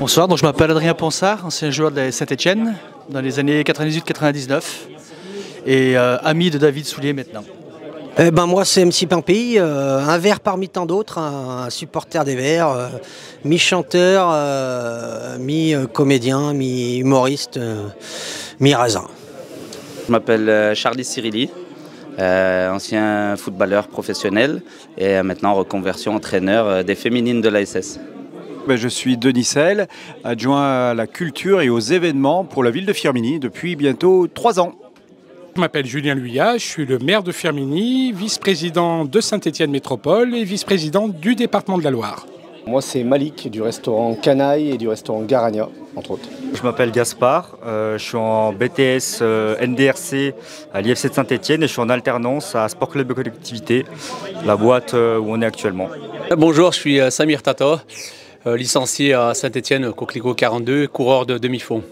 Bonsoir, donc je m'appelle Adrien Ponsard, ancien joueur de Saint-Etienne dans les années 98-99 et ami de David Soulier maintenant. Moi c'est MC Pimpy, un Vert parmi tant d'autres, un supporter des Verts, mi-chanteur, mi-comédien, mi-humoriste, mi-raisin. Je m'appelle Charlie Cirilli, ancien footballeur professionnel et maintenant reconversion entraîneur des féminines de l'ASS. Je suis Denis Selle, adjoint à la culture et aux événements pour la ville de Firminy depuis bientôt 3 ans. Je m'appelle Julien Luyat, je suis le maire de Firminy, vice-président de Saint-Etienne Métropole et vice-président du département de la Loire. Moi c'est Malik du restaurant Canaille et du restaurant Garagna, entre autres. Je m'appelle Gaspard, je suis en BTS NDRC à l'IFC de Saint-Etienne et je suis en alternance à Sport Club de Collectivité, la boîte où on est actuellement. Bonjour, je suis Samir Tata, licencié à Saint-Etienne, Coquelicot 42, coureur de demi-fond.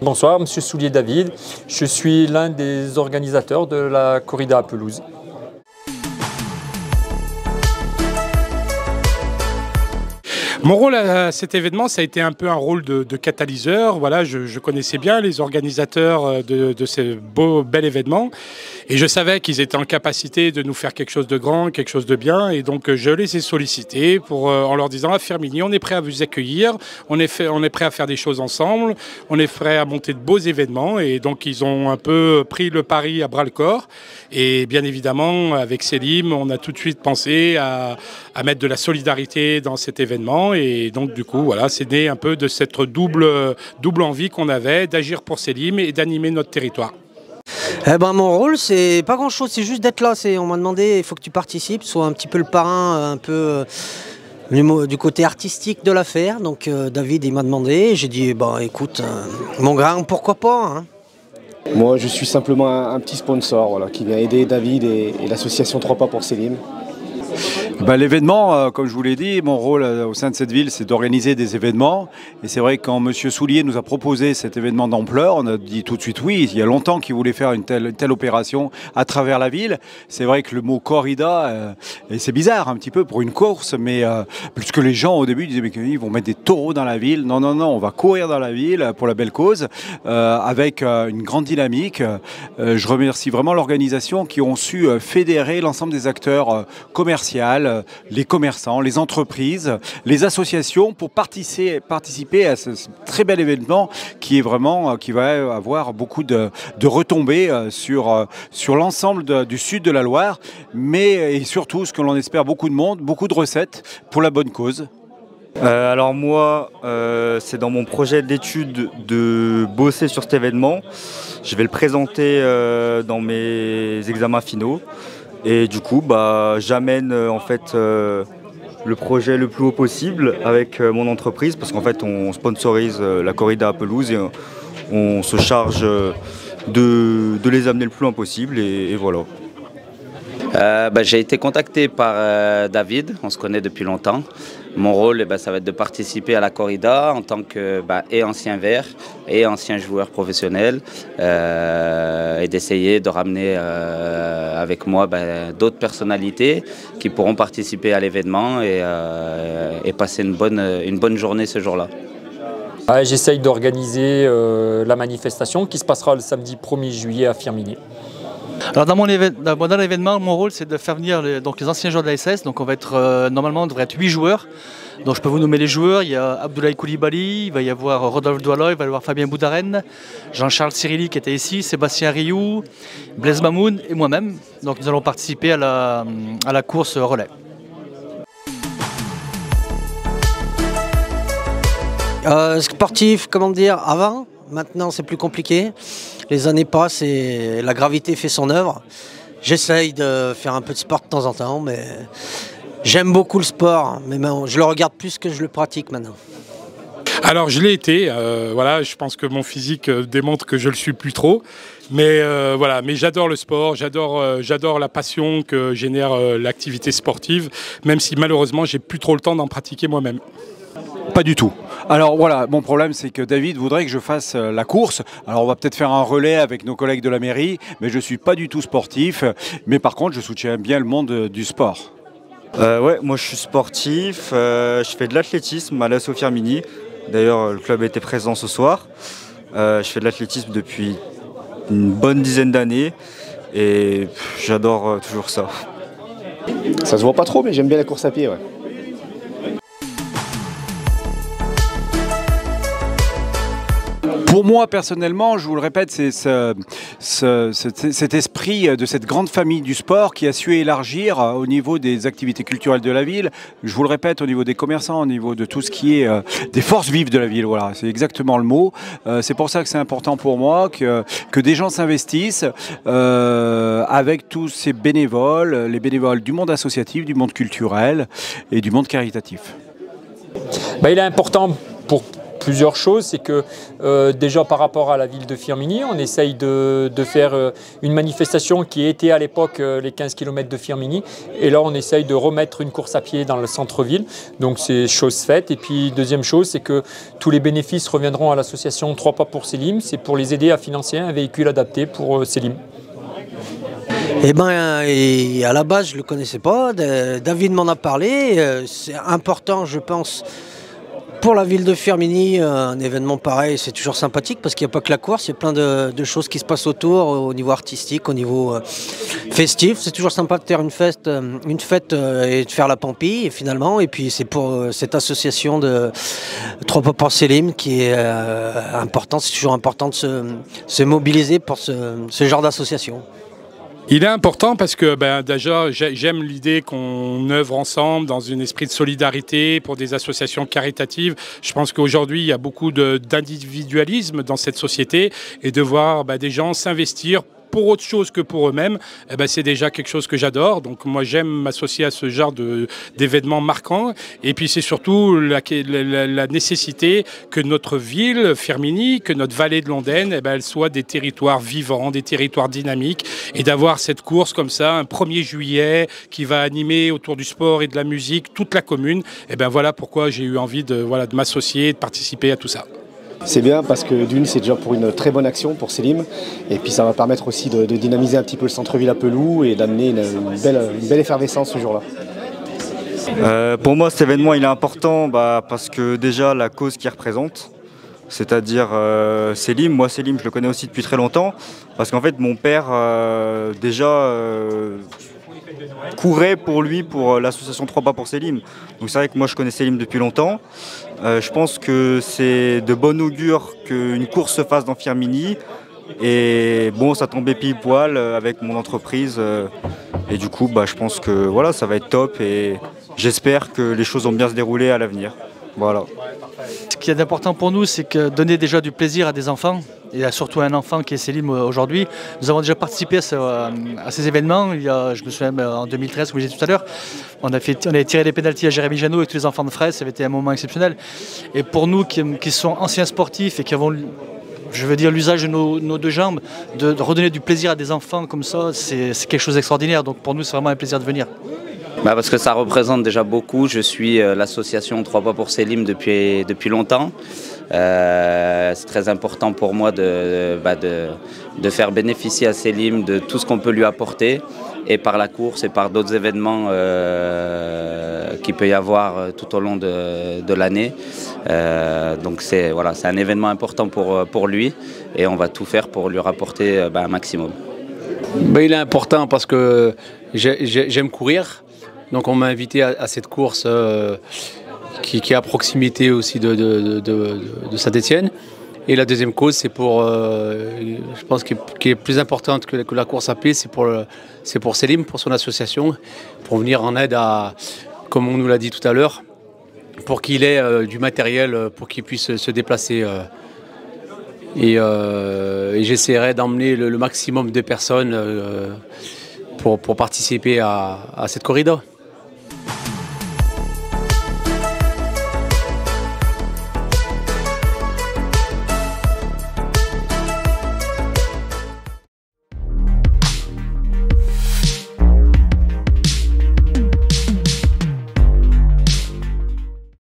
Bonsoir, Monsieur Soulier David, je suis l'un des organisateurs de la corrida à pelouse. Mon rôle à cet événement, ça a été un peu un rôle de catalyseur. Voilà, je connaissais bien les organisateurs de ce bel événement et je savais qu'ils étaient en capacité de nous faire quelque chose de grand, quelque chose de bien. Et donc je les ai sollicités en leur disant à Firminy, on est prêt à vous accueillir, on est prêt à faire des choses ensemble, on est prêt à monter de beaux événements. Et donc ils ont un peu pris le pari à bras-le-corps. Et bien évidemment, avec Selim, on a tout de suite pensé à mettre de la solidarité dans cet événement. Et donc du coup, voilà, c'est né un peu de cette double envie qu'on avait d'agir pour Selim et d'animer notre territoire. Mon rôle, c'est pas grand-chose, c'est juste d'être là. On m'a demandé, il faut que tu participes, sois un petit peu le parrain, un peu du côté artistique de l'affaire. Donc David, il m'a demandé, j'ai dit, écoute, mon grand, pourquoi pas hein. Moi je suis simplement un petit sponsor voilà, qui vient aider David et l'association 3 pas pour Selim. L'événement, comme je vous l'ai dit, mon rôle au sein de cette ville, c'est d'organiser des événements. Et c'est vrai que quand M. Soulier nous a proposé cet événement d'ampleur, on a dit tout de suite oui. Il y a longtemps qu'il voulait faire une telle opération à travers la ville. C'est vrai que le mot corrida, et c'est bizarre un petit peu pour une course, mais puisque les gens au début disaient mais ils vont mettre des taureaux dans la ville. Non, on va courir dans la ville pour la belle cause, avec une grande dynamique. Je remercie vraiment l'organisation qui ont su fédérer l'ensemble des acteurs commerciaux, les commerçants, les entreprises, les associations pour participer à ce très bel événement qui va avoir beaucoup de retombées sur l'ensemble du sud de la Loire, mais et surtout, ce que l'on espère, beaucoup de monde, beaucoup de recettes pour la bonne cause. Alors moi, c'est dans mon projet d'étude de bosser sur cet événement. Je vais le présenter dans mes examens finaux. Et du coup, j'amène en fait le projet le plus haut possible avec mon entreprise parce qu'en fait, on sponsorise la corrida à pelouse et on se charge de les amener le plus loin possible et voilà. J'ai été contacté par David, on se connaît depuis longtemps. Mon rôle, ça va être de participer à la corrida en tant que ancien vert et ancien joueur professionnel et d'essayer de ramener avec moi d'autres personnalités qui pourront participer à l'événement et passer une bonne journée ce jour-là. J'essaye d'organiser la manifestation qui se passera le samedi 1er juillet à Firminy. Alors dans l'événement, mon rôle c'est de faire venir les anciens joueurs de la SS. Donc on va être normalement on devrait être 8 joueurs. Donc je peux vous nommer les joueurs. Il y a Abdoulaye Koulibaly, il va y avoir Rodolphe Douala, il va y avoir Fabien Boudaren, Jean-Charles Cirilli qui était ici, Sébastien Rioux, Blaise Mamoun et moi-même. Donc nous allons participer à la course relais. Sportif, comment dire, avant, maintenant c'est plus compliqué. Les années passent et la gravité fait son œuvre. J'essaye de faire un peu de sport de temps en temps, mais j'aime beaucoup le sport, mais je le regarde plus que je le pratique maintenant. Alors je l'ai été, voilà, je pense que mon physique démontre que je le suis plus trop, mais voilà, mais j'adore le sport, j'adore la passion que génère l'activité sportive, même si malheureusement j'ai plus trop le temps d'en pratiquer moi-même. Pas du tout. Alors voilà, mon problème c'est que David voudrait que je fasse la course. Alors on va peut-être faire un relais avec nos collègues de la mairie, mais je ne suis pas du tout sportif. Mais par contre, je soutiens bien le monde du sport. Ouais, moi je suis sportif, je fais de l'athlétisme à l'ASSO Firminy. D'ailleurs, le club était présent ce soir. Je fais de l'athlétisme depuis une bonne dizaine d'années et j'adore toujours ça. Ça se voit pas trop, mais j'aime bien la course à pied. Ouais. Pour moi, personnellement, je vous le répète, c'est cet esprit de cette grande famille du sport qui a su élargir au niveau des activités culturelles de la ville. Je vous le répète, au niveau des commerçants, au niveau de tout ce qui est des forces vives de la ville. Voilà, c'est exactement le mot. C'est pour ça que c'est important pour moi que des gens s'investissent avec tous ces bénévoles, les bénévoles du monde associatif, du monde culturel et du monde caritatif. Il est important pour plusieurs choses, c'est que déjà par rapport à la ville de Firminy, on essaye de faire une manifestation qui était à l'époque les 15 km de Firminy, et là on essaye de remettre une course à pied dans le centre-ville, donc c'est chose faite. Et puis deuxième chose, c'est que tous les bénéfices reviendront à l'association 3 Pas pour Selim, c'est pour les aider à financer un véhicule adapté pour Selim. Eh bien, à la base, je ne le connaissais pas. David m'en a parlé. C'est important, je pense, pour la ville de Firminy, un événement pareil, c'est toujours sympathique parce qu'il n'y a pas que la course, il y a plein de choses qui se passent autour, au niveau artistique, au niveau festif. C'est toujours sympa de faire une fête et de faire la pampille, finalement. Et puis c'est pour cette association de 3 Pas pour Selim qui est important. C'est toujours important de se mobiliser pour ce genre d'association. Il est important parce que déjà j'aime l'idée qu'on œuvre ensemble dans un esprit de solidarité pour des associations caritatives. Je pense qu'aujourd'hui il y a beaucoup d'individualisme dans cette société, et de voir des gens s'investir pour autre chose que pour eux-mêmes, c'est déjà quelque chose que j'adore. Donc moi j'aime m'associer à ce genre d'événements marquants. Et puis c'est surtout la nécessité que notre ville, Firminy, que notre vallée de l'Ondaine, elle soit des territoires vivants, des territoires dynamiques, et d'avoir cette course comme ça, un 1er juillet, qui va animer autour du sport et de la musique toute la commune. Voilà pourquoi j'ai eu envie de m'associer, de participer à tout ça. C'est bien parce que d'une, c'est déjà pour une très bonne action pour Selim, et puis ça va permettre aussi de dynamiser un petit peu le centre-ville à Pelou et d'amener une belle effervescence ce jour-là. Pour moi, cet événement il est important parce que déjà la cause qu'il représente, c'est-à-dire Selim. Moi, Selim, je le connais aussi depuis très longtemps parce qu'en fait, mon père courait pour lui, pour l'association 3 Pas pour Selim. Donc c'est vrai que moi je connais Selim depuis longtemps. Je pense que c'est de bon augure qu'une course se fasse dans Firminy. Et bon, ça tombait pile poil avec mon entreprise. Et du coup, je pense que voilà, ça va être top. Et j'espère que les choses vont bien se dérouler à l'avenir. Voilà. Ce qui est important pour nous, c'est que donner déjà du plaisir à des enfants, et surtout à un enfant qui est Selim aujourd'hui. Nous avons déjà participé à ces événements. Je me souviens en 2013, comme je disais tout à l'heure, on a tiré les pénaltys à Jérémy Janot avec tous les enfants de Fraisse. Ça avait été un moment exceptionnel. Et pour nous qui sont anciens sportifs et qui avons, je veux dire, l'usage de nos deux jambes, de redonner du plaisir à des enfants comme ça, c'est quelque chose d'extraordinaire. Donc pour nous, c'est vraiment un plaisir de venir. Parce que ça représente déjà beaucoup. Je suis l'association 3 Pas pour Selim depuis longtemps. C'est très important pour moi de faire bénéficier à Selim de tout ce qu'on peut lui apporter, et par la course et par d'autres événements qu'il peut y avoir tout au long de l'année. Donc c'est un événement important pour lui, et on va tout faire pour lui rapporter un maximum. Il est important parce que j'aime courir. Donc on m'a invité à cette course qui est à proximité aussi de Saint-Étienne. Et la deuxième cause, c'est pour, je pense, qui est plus importante que la course à pied, c'est pour Selim, pour son association, pour venir en aide à, comme on nous l'a dit tout à l'heure, pour qu'il ait du matériel, pour qu'il puisse se déplacer. Et j'essaierai d'emmener le maximum de personnes pour participer à cette corrida.